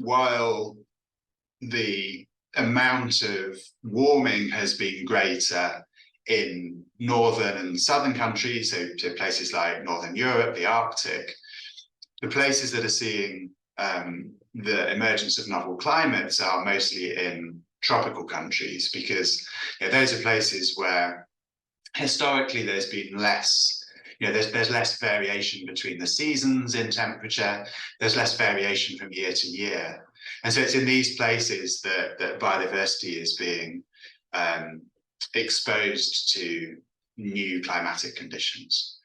while the amount of warming has been greater in northern and southern countries, so places like Northern Europe, the Arctic, the places that are seeing the emergence of novel climates are mostly in tropical countries, because those are places where historically there's been less, there's less variation between the seasons in temperature, there's less variation from year to year. And so it's in these places that biodiversity is being exposed to new climatic conditions.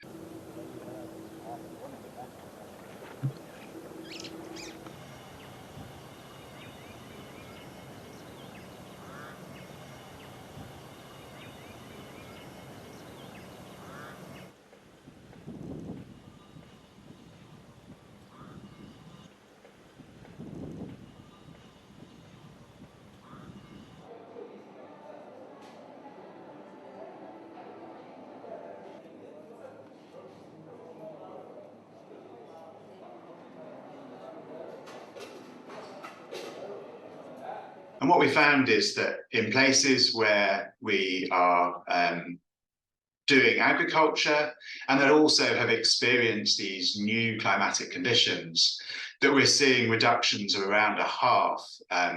And what we found is that in places where we are doing agriculture and that also have experienced these new climatic conditions, that we're seeing reductions of around a half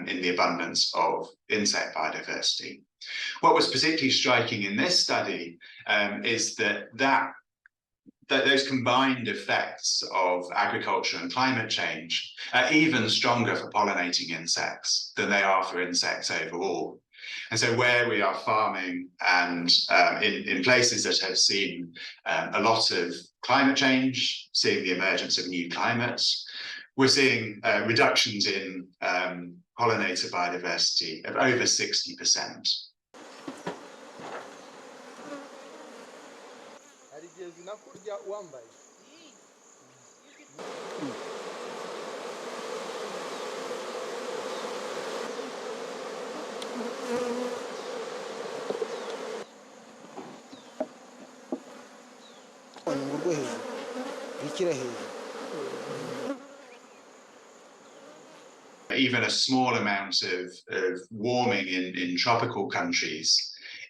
in the abundance of insect biodiversity. What was particularly striking in this study is that those combined effects of agriculture and climate change are even stronger for pollinating insects than they are for insects overall. And so where we are farming and in places that have seen a lot of climate change, seeing the emergence of new climates, we're seeing reductions in pollinator biodiversity of over 60%. Even a small amount of warming in tropical countries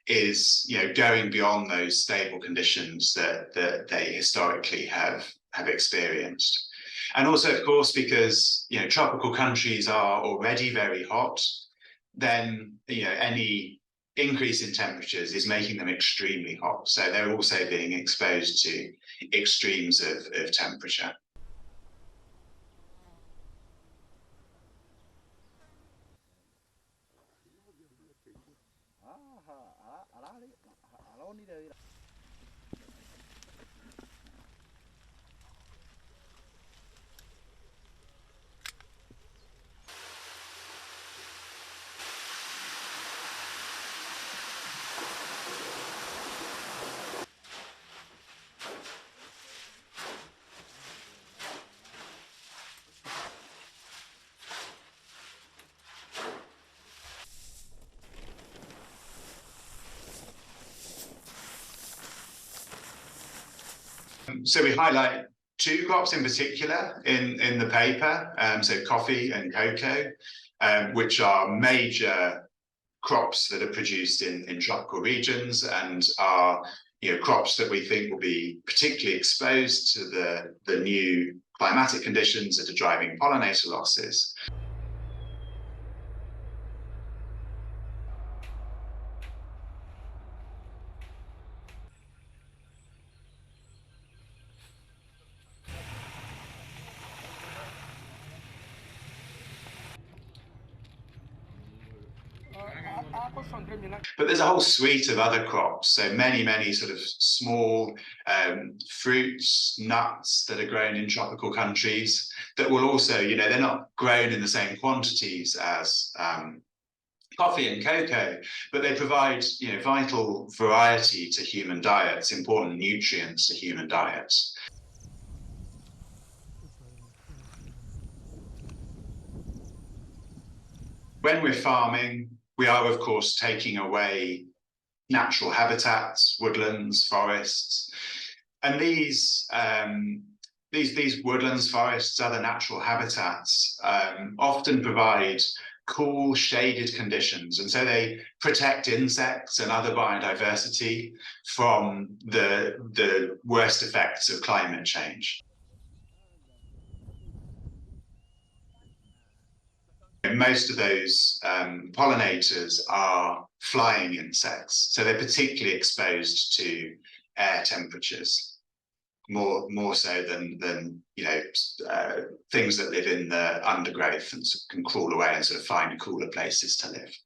is, going beyond those stable conditions that they historically have experienced. And also, of course, because tropical countries are already very hot, then any increase in temperatures is making them extremely hot. So they're also being exposed to extremes of temperature. So we highlight two crops in particular in the paper, so coffee and cocoa, which are major crops that are produced in tropical regions and are crops that we think will be particularly exposed to the new climatic conditions that are driving pollinator losses. But there's a whole suite of other crops, so many sort of small fruits, nuts that are grown in tropical countries that will also, they're not grown in the same quantities as coffee and cocoa, but they provide vital variety to human diets, important nutrients to human diets. When we're farming, we are, of course, taking away natural habitats, woodlands, forests, and these these woodlands, forests, other natural habitats often provide cool, shaded conditions, and so they protect insects and other biodiversity from the worst effects of climate change. Most of those pollinators are flying insects, so they're particularly exposed to air temperatures, more so than things that live in the undergrowth and can crawl away and sort of find cooler places to live.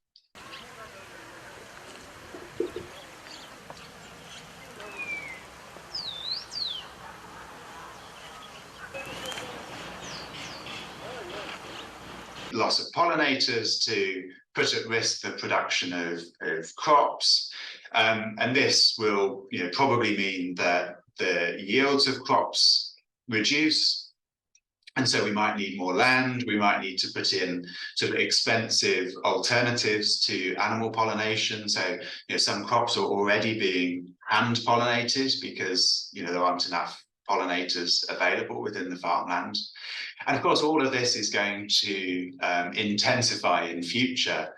Loss of pollinators to put at risk the production of crops, and this will probably mean that the yields of crops reduce, and so we might need more land. We might need to put in sort of expensive alternatives to animal pollination. So some crops are already being hand pollinated because there aren't enough pollinators available within the farmland. And of course, all of this is going to intensify in future.